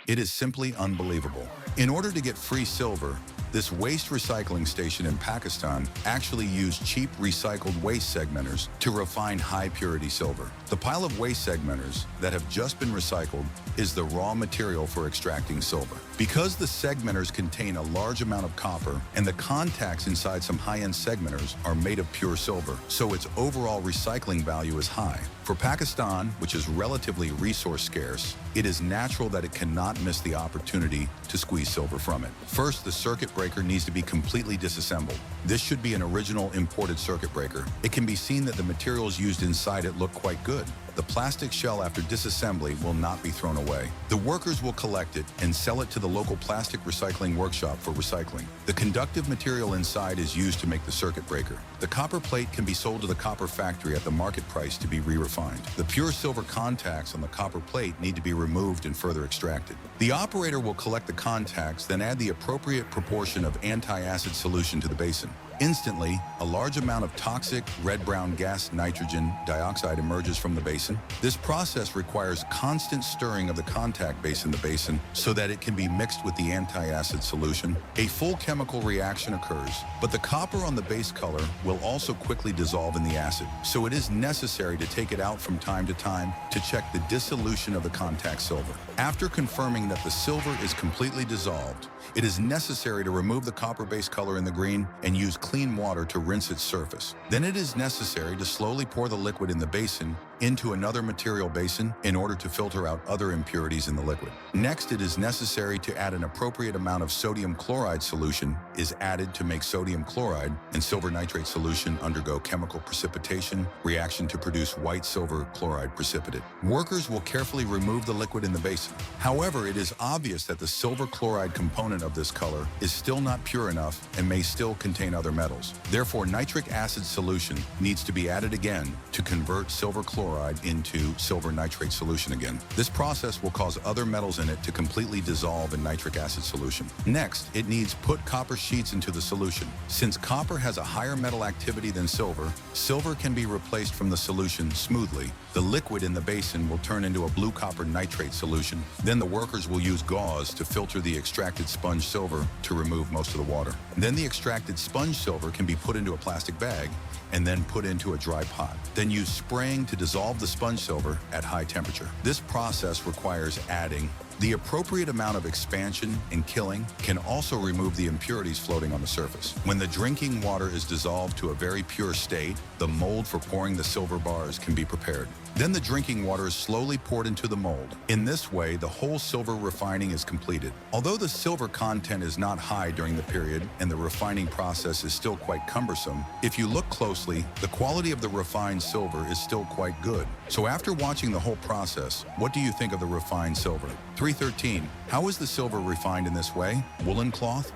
It is simply unbelievable. In order to get free silver, this waste recycling station in Pakistan actually used cheap recycled waste segmenters to refine high-purity silver. The pile of waste segmenters that have just been recycled is the raw material for extracting silver. Because the segmenters contain a large amount of copper and the contacts inside some high-end segmenters are made of pure silver, so its overall recycling value is high. For Pakistan, which is relatively resource scarce, it is natural that it cannot miss the opportunity to squeeze silver from it. First, the circuit breaker needs to be completely disassembled. This should be an original imported circuit breaker. It can be seen that the materials used inside it look quite good. The plastic shell after disassembly will not be thrown away. The workers will collect it and sell it to the local plastic recycling workshop for recycling. The conductive material inside is used to make the circuit breaker. The copper plate can be sold to the copper factory at the market price to be re-refined. The pure silver contacts on the copper plate need to be removed and further extracted. The operator will collect the contacts, then add the appropriate proportion of anti-acid solution to the basin. Instantly, a large amount of toxic red-brown gas nitrogen dioxide emerges from the basin. This process requires constant stirring of the contact base in the basin so that it can be mixed with the anti-acid solution. A full chemical reaction occurs, but the copper on the base color will also quickly dissolve in the acid, so it is necessary to take it out from time to time to check the dissolution of the contact silver. After confirming that the silver is completely dissolved, it is necessary to remove the copper base color in the green and use clean water to rinse its surface. Then it is necessary to slowly pour the liquid in the basin into another material basin in order to filter out other impurities in the liquid. Next, it is necessary to add an appropriate amount of sodium chloride solution is added to make sodium chloride and silver nitrate solution undergo chemical precipitation reaction to produce white silver chloride precipitate. Workers will carefully remove the liquid in the basin. However, it is obvious that the silver chloride component of this color is still not pure enough and may still contain other metals. Therefore, nitric acid solution needs to be added again to convert silver chloride into silver nitrate solution again. This process will cause other metals in it to completely dissolve in nitric acid solution. Next, it needs put copper sheets into the solution. Since copper has a higher metal activity than silver, silver can be replaced from the solution smoothly. The liquid in the basin will turn into a blue copper nitrate solution. Then the workers will use gauze to filter the extracted sponge silver to remove most of the water. Then the extracted sponge silver can be put into a plastic bag and then put into a dry pot. Then use spraying to dissolve the sponge silver at high temperature. This process requires adding the appropriate amount of expansion and killing can also remove the impurities floating on the surface. When the drinking water is dissolved to a very pure state, the mold for pouring the silver bars can be prepared. Then the drinking water is slowly poured into the mold. In this way, the whole silver refining is completed. Although the silver content is not high during the period and the refining process is still quite cumbersome, if you look closely, the quality of the refined silver is still quite good. So after watching the whole process, what do you think of the refined silver? 313. How is the silver refined in this way? Woolen cloth?